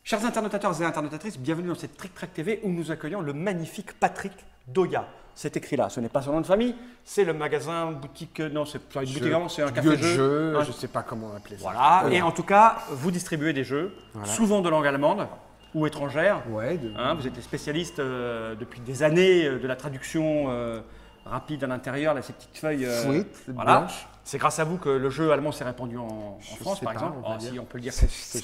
Chers internautateurs et internautatrices, bienvenue dans cette Trick Track TV où nous accueillons le magnifique Patrick Doya. C'est écrit là, ce n'est pas son nom de famille, c'est le magasin, boutique, non, c'est pas une boutique, c'est un café-jeu. Je ne sais pas comment appeler ça. Voilà, et en tout cas, vous distribuez des jeux, souvent de langue allemande ou étrangère. Ouais, Vous êtes des spécialistes depuis des années de la traduction rapide à l'intérieur, là, ces petites feuilles. blanches. C'est grâce à vous que le jeu allemand s'est répandu en France, par exemple. Si on peut le dire.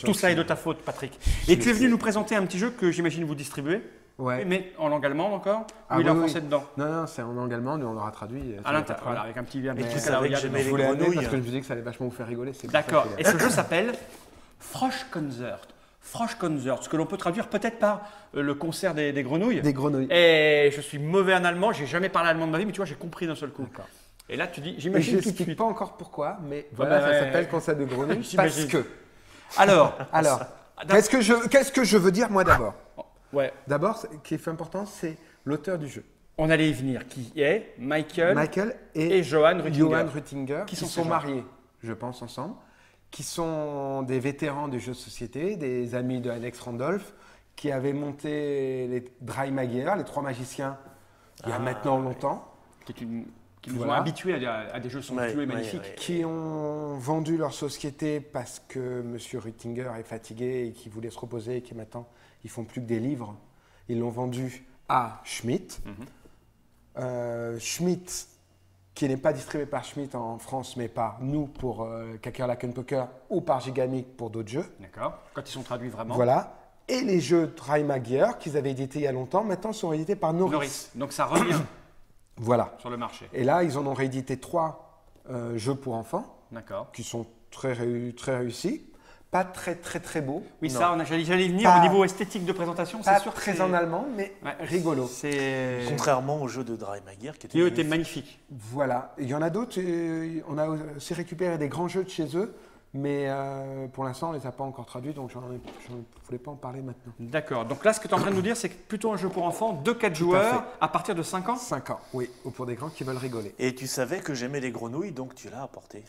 Tout ça est de ta faute, Patrick. Et tu es venu nous présenter un petit jeu que j'imagine vous distribuez. Ouais. Mais en langue allemande encore. Ou il est en français dedans. Non, c'est en langue allemande et on l'aura traduit. À l'intérieur, voilà, avec un petit truc tu à savais la que j'aimais les grenouilles parce que je me disais que ça allait vachement vous faire rigoler. D'accord. Et ce jeu s'appelle Froschkonzert. Froschkonzert, ce que l'on peut traduire peut-être par le concert des grenouilles. Des grenouilles. Et je suis mauvais en allemand, j'ai jamais parlé allemand de ma vie, mais tu vois, j'ai compris d'un seul coup. D'accord. Et là, tu dis, Je j'imagine tout de n'explique suite. pas encore pourquoi, mais voilà, ça s'appelle concert de grenouilles parce que. Alors, Qu'est-ce que je veux dire moi d'abord? ouais, D'abord, ce qui est important, c'est l'auteur du jeu. on allait y venir, qui est Michael et Johan Ruttinger. Ruttinger, Qui qui sont sont mariés, je pense, ensemble, qui sont des vétérans du jeu de société, des amis de Alex Randolph, qui avaient monté les Dry Magier, les trois magiciens, il y a maintenant longtemps. Qui nous ont habitués à des jeux somptueux et magnifiques. Qui ont vendu leur société parce que M. Ruttinger est fatigué et qu'il voulait se reposer et que maintenant ils font plus que des livres. Ils l'ont vendu à Schmitt. Schmitt, qui n'est pas distribué par Schmitt en France, mais par nous pour Kakerlaken Poker ou par Gigamic pour d'autres jeux. D'accord. Quand ils sont traduits vraiment. Voilà. Et les jeux Dry Magier, qu'ils avaient édités il y a longtemps, maintenant sont édités par Norris. Donc ça revient Voilà. sur le marché. Et là, ils en ont réédité 3 jeux pour enfants. D'accord. Qui sont très réussis. Pas très beaux. Oui, Non. ça, j'allais y venir au niveau esthétique de présentation, c'est Pas sûr. très en allemand, mais rigolo. C'est. Contrairement au jeu de Dry Magier qui Qui était magnifique. Voilà. Il y en a d'autres. On a aussi récupéré des grands jeux de chez eux, mais pour l'instant, on ne les a pas encore traduits, donc je ne voulais pas en parler maintenant. D'accord. Donc là, ce que tu es en train de nous dire, c'est que plutôt un jeu pour enfants, 2-4 joueurs, à partir de 5 ans. 5 ans, oui. Ou pour des grands qui veulent rigoler. Et tu savais que j'aimais les grenouilles, donc tu l'as apporté.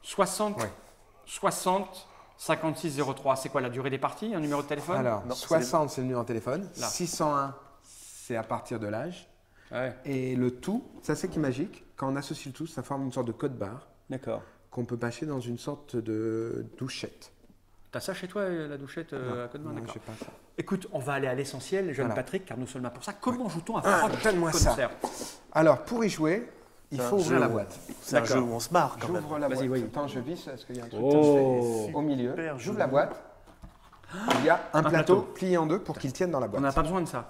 60, Ouais. 60, 56 03. C'est quoi la durée des parties? Un numéro de téléphone? Alors, Non, 60, c'est le numéro de téléphone. Là. 601, c'est à partir de l'âge. Ouais. Et le tout, ça c'est qui est magique, quand on associe le tout, ça forme une sorte de code barre D'accord. qu'on peut bâcher dans une sorte de douchette. T'as ça chez toi, la douchette à côté de moi? Non, D'accord. je sais pas ça. Écoute, on va aller à l'essentiel, jeune Voilà. Patrick, car nous sommes là pour ça. Comment joue-t-on à donne-moi ça. Froschkonzert? Alors, pour y jouer, il faut ouvrir la boîte. C'est un D'accord. jeu où on se marre quand même. J'ouvre la Vas-y, boîte. oui. Attends, je visse parce qu'il y a un truc Oh. au milieu. Super J'ouvre jeu. la boîte. Il y a un plateau plié en deux pour qu'il tienne dans la On boîte. n'a pas besoin de ça.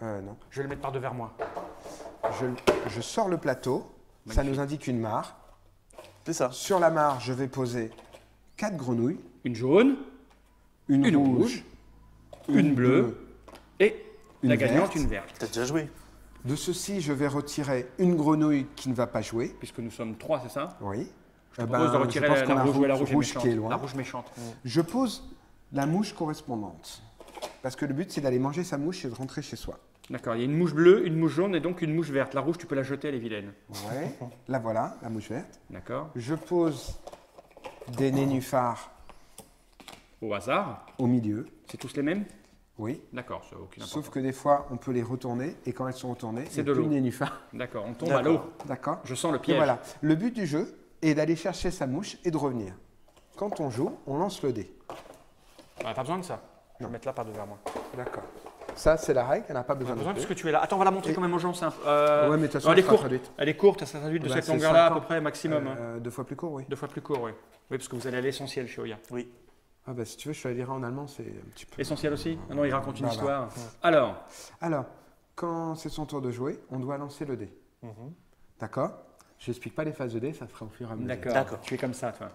Non. Je vais le mettre par devers moi. Je sors le plateau. Ça nous indique une mare. C'est ça. Sur la mare, je vais poser 4 grenouilles. Une jaune, Une rouge, rouge. une bleue et Une la gagnante, verte. une verte. T'as déjà joué. De ceci, je vais retirer une grenouille qui ne va pas jouer. Puisque nous sommes 3, c'est ça? Oui. Je propose de retirer je pense la qu'on a rouge, la rouge, rouge qui est méchante. loin. La rouge méchante. Je pose la mouche correspondante. Parce que le but, c'est d'aller manger sa mouche et de rentrer chez soi. D'accord, il y a une mouche bleue, une mouche jaune et donc une mouche verte. La rouge, tu peux la jeter, elle est vilaine. Ouais. La voilà, la mouche verte. D'accord. Je pose des nénuphars Au hasard, au milieu. c'est tous les mêmes? Oui. D'accord, ça n'a aucune Sauf importance. que des fois, on peut les retourner. Et quand elles sont retournées, C'est il n'y de a plus l'eau. de nénuphars. D'accord, on tombe à l'eau. D'accord. Je sens le Et piège. voilà. Le but du jeu est d'aller chercher sa mouche et de revenir. Quand on joue, on lance le dé. On n'a pas besoin de ça. Je vais mettre là par devers moi. D'accord. Ça, c'est la règle. Elle n'a pas On a besoin besoin de de dé. ce que tu es là. Attends, on va la montrer quand même aux gens. C'est Ouais, mais de toute façon, elle est elle sera courte. traduite. Elle est courte, ça sera traduite de Bah, cette c'est longueur-là à 5 peu ans. près, maximum. Hein. 2 fois plus court, oui. 2 fois plus court, oui. Oui, parce que vous allez à l'essentiel chez Oya. Oui. Ah bah, si tu veux, je suis allé lire en allemand, c'est un petit peu... Essentiel aussi? Ah non, il raconte une Bah, histoire. Alors, Alors, quand c'est son tour de jouer, on doit lancer le dé. D'accord? Je n'explique pas les phases de dé, ça fera au fur et à mesure. d'accord. Tu es comme ça, toi.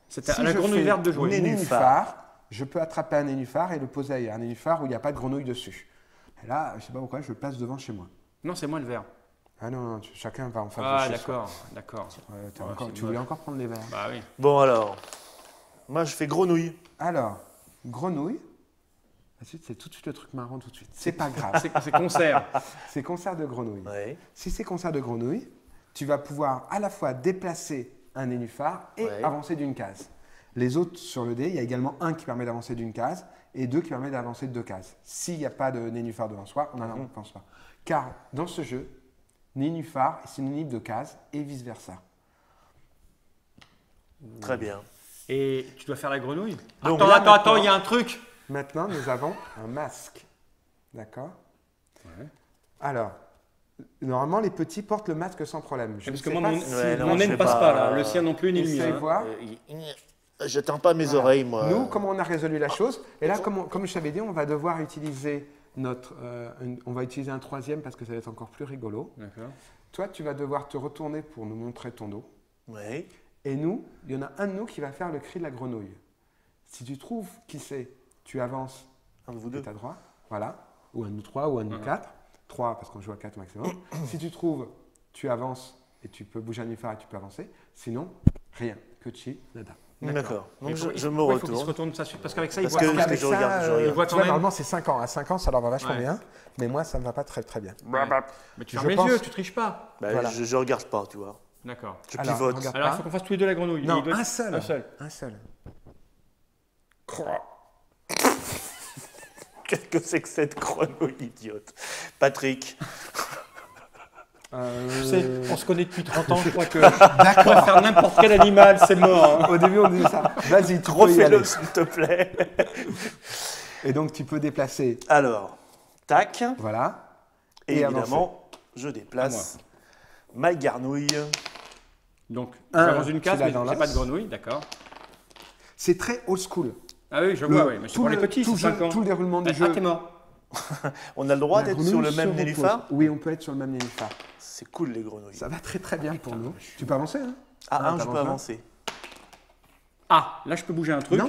C'est Si à la je grenouille fais verte de jouer. Nénuphar, je peux attraper un nénuphar et le poser ailleurs. Un nénuphar où il n'y a pas de grenouille dessus. Et là, je ne sais pas pourquoi, je le place devant chez moi. Non, c'est moi le vert. Ah non, chacun va en face Ah, de chez soi. d'accord. Ouais, Ouais, c'est tu voulais moche. encore prendre les verres. Bah oui. Bon alors, moi je fais grenouille. Alors, grenouille. Ensuite, c'est tout de suite le truc marrant tout de suite. C'est pas grave. C'est concert. C'est concert de grenouille. Ouais. Si c'est concert de grenouille, tu vas pouvoir à la fois déplacer un nénuphar et Ouais. avancer d'une case. Les autres sur le dé, il y a également un qui permet d'avancer d'une case et deux qui permet d'avancer de 2 cases. S'il n'y a pas de nénuphar devant soi, on n'en pense pas. Car dans ce jeu, nénuphar est synonyme de case et vice-versa. Très bien. Et tu dois faire la grenouille. Donc, Attends, il y a un truc. Maintenant, nous avons un masque. D'accord? Alors, normalement, les petits portent le masque sans problème. Parce que ne sais moi, pas mon, si- Ouais, non, mon nez je ne fais passe pas- pas là. Le sien non plus, ni le Essaye mien. voir. J'atteins pas mes Voilà. oreilles, moi. Nous, comment on a résolu la chose? Et là, comme je t'avais dit, on va devoir utiliser on va utiliser un troisième parce que ça va être encore plus rigolo. D'accord. Toi, tu vas devoir te retourner pour nous montrer ton dos. Oui. Et nous, il y en a un de nous qui va faire le cri de la grenouille. Si tu trouves qui c'est, tu avances Un de vous et deux. tu as droit. Voilà. Ou un de nous 3 ou un de nous 4. 3 parce qu'on joue à 4 maximum. Si tu trouves, tu avances et tu peux bouger un nénuphar et tu peux avancer. Sinon, rien. Que chi, nada. D'accord. Donc je me Il faut qu'il se retourne. retourne ça suite parce qu'avec ça, il Parce voit. que- quand parce même. je regarde, je regarde. vois tu quand vois, même. normalement, c'est 5 ans. À 5 ans, ça leur va vachement Ouais. bien. Mais moi, ça ne me va pas très très bien. Mais tu Je fermes les pense- yeux, tu triches pas. Bah, Voilà. je regarde pas, tu vois. D'accord. Je Alors, pivote. regarde. Alors, il pas. faut qu'on fasse tous les deux la grenouille. Non, Il doit être- un seul. Un seul. Un seul. Qu'est-ce que c'est que cette grenouille idiote? Patrick. Tu sais, on se connaît depuis 30 ans, je crois que je pourrais faire n'importe quel animal, c'est mort. hein. Au début, on disait ça. Vas-y, tu peux y aller. Refais-le, s'il te plaît. Et donc, tu peux déplacer. Alors, tac. Voilà. Et Et évidemment, je déplace ma garnouille. Donc, Un, j'avance une case, tu l'as mais dans j'ai pas de l'os. grenouille, d'accord. C'est très old school. Ah oui, je vois, oui, mais c'est tout pour les le- petits, tout c'est le 5 ans. tout le déroulement du Ah, jeu. t'es mort. On a le droit La d'être grenouille sur le se même repose. nénuphar? Oui, on peut être sur le même nénuphar. C'est cool, les grenouilles. Ça va très très bien pour nous. Tu peux avancer, hein? Ah, je t'avances peux là. avancer. Ah, là, je peux bouger un truc. Non.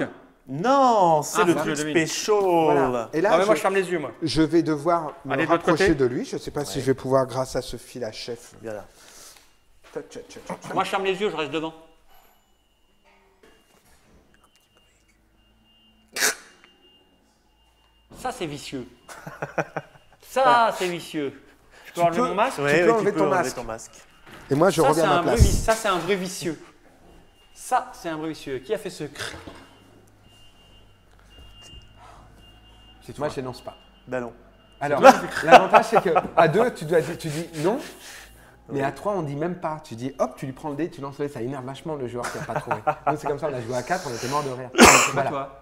Non, c'est Ah, le ça, truc je devine. spécial. Voilà. Et là, Ah, mais moi, je, je ferme les yeux, moi. je vais devoir me Allez, de l'autre rapprocher côté. de lui. Je ne sais pas si je vais pouvoir, grâce à ce fil à chef. Viens là. Moi, je ferme les yeux, je reste devant. Ça, c'est vicieux. Ça, c'est vicieux. Je peux enlever peux- mon masque? Ouais, peux ouais, enlever ton enlever masque. ton masque. Et moi, je Ça, reviens c'est à ma un bruit place. ça, c'est un bruit vicieux. Ça, c'est un bruit vicieux. Qui a fait ce cri? C'est toi. Moi, je n'énonce pas. Ben non. Alors, l'avantage, c'est qu'à 2, tu dis non. Mais à 3, on dit même pas. Tu dis hop, tu lui prends le dé, tu lances le dé. Ça énerve vachement le joueur qui n'a pas trouvé. Nous, c'est comme ça, on a joué à 4, on était mort de rire. C'est Voilà. toi.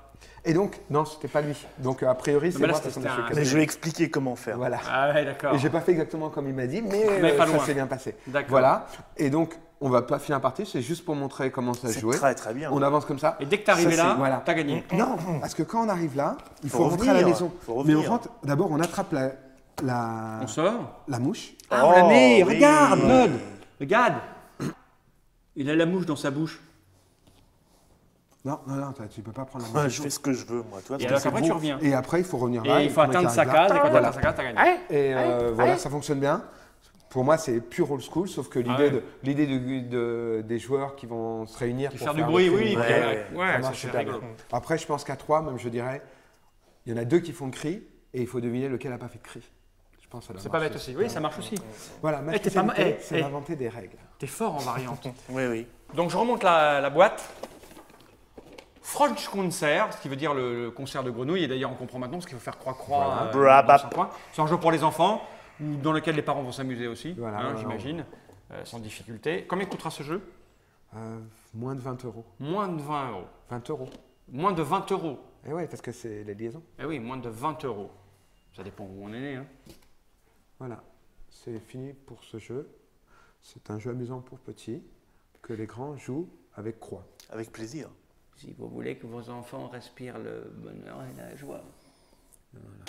Et donc, non, c'était pas lui. Donc, a priori, c'est mais là, moi parce c'était qu'on a joué un- qu'à Mais deux. je vais expliquer comment faire. Voilà. Ah ouais, d'accord. Et j'ai pas fait exactement comme il m'a dit, mais, Mais pas ça loin. s'est bien passé. D'accord. Voilà. Et donc, on va pas finir la partie, c'est juste pour montrer comment ça se C'est jouait. très très bien. On avance comme ça. Et dès que t'es arrivé Ça, là, c'est- voilà. t'as gagné. Non, parce que quand on arrive là, il faut Faut rentrer à la revenir, maison. faut Mais on revenir. rentre, d'abord, on attrape la On sort. mouche. Ah, on la met. oui. Regarde, Nod. Regarde. Il a la mouche dans sa bouche. Non, tu peux pas prendre la Ouais, mouche. je fais ce que je veux, moi. Tu vois, Et parce que alors c'est après, beau. tu reviens. Et après, il faut revenir là. Et il faut le mec atteindre sa arrive là. case. Et quand Voilà. t'atteins sa case, t'as gagné. Et voilà, ça fonctionne bien. Pour moi, c'est pure old school, sauf que l'idée ouais. des joueurs qui vont se réunir Qui pour faire du le bruit, film, oui. Ouais, puis, ouais. ouais, ça ça, marche c'est super rigolo. bien. Après, je pense qu'à 3, même je dirais, il y en a 2 qui font le cri et il faut deviner lequel n'a pas fait de cri. Je pense que ça doit C'est pas marcher. bête aussi. Oui, ça marche aussi. Voilà, ma Eh, t'es pas mal- spécialité, eh, c'est eh. d'inventer des règles. T'es fort en variante. Oui, oui. Donc je remonte la boîte. French Concert, ce qui veut dire le concert de grenouilles. Et d'ailleurs, on comprend maintenant parce qu'il faut faire croix-croix. Voilà. dans un coin. C'est un jeu pour les enfants, ou dans lequel les parents vont s'amuser aussi, Voilà, hein, voilà, j'imagine, sans difficulté. Combien coûtera ce jeu? Moins de 20 euros. Moins de 20 euros. 20 euros. Moins de 20 euros. Et ouais, parce que c'est les liaisons. Eh oui, moins de 20 euros. Ça dépend où on est né. Hein. Voilà, c'est fini pour ce jeu. C'est un jeu amusant pour petits que les grands jouent avec croix. Avec plaisir. Si vous voulez que vos enfants respirent le bonheur et la joie. Voilà.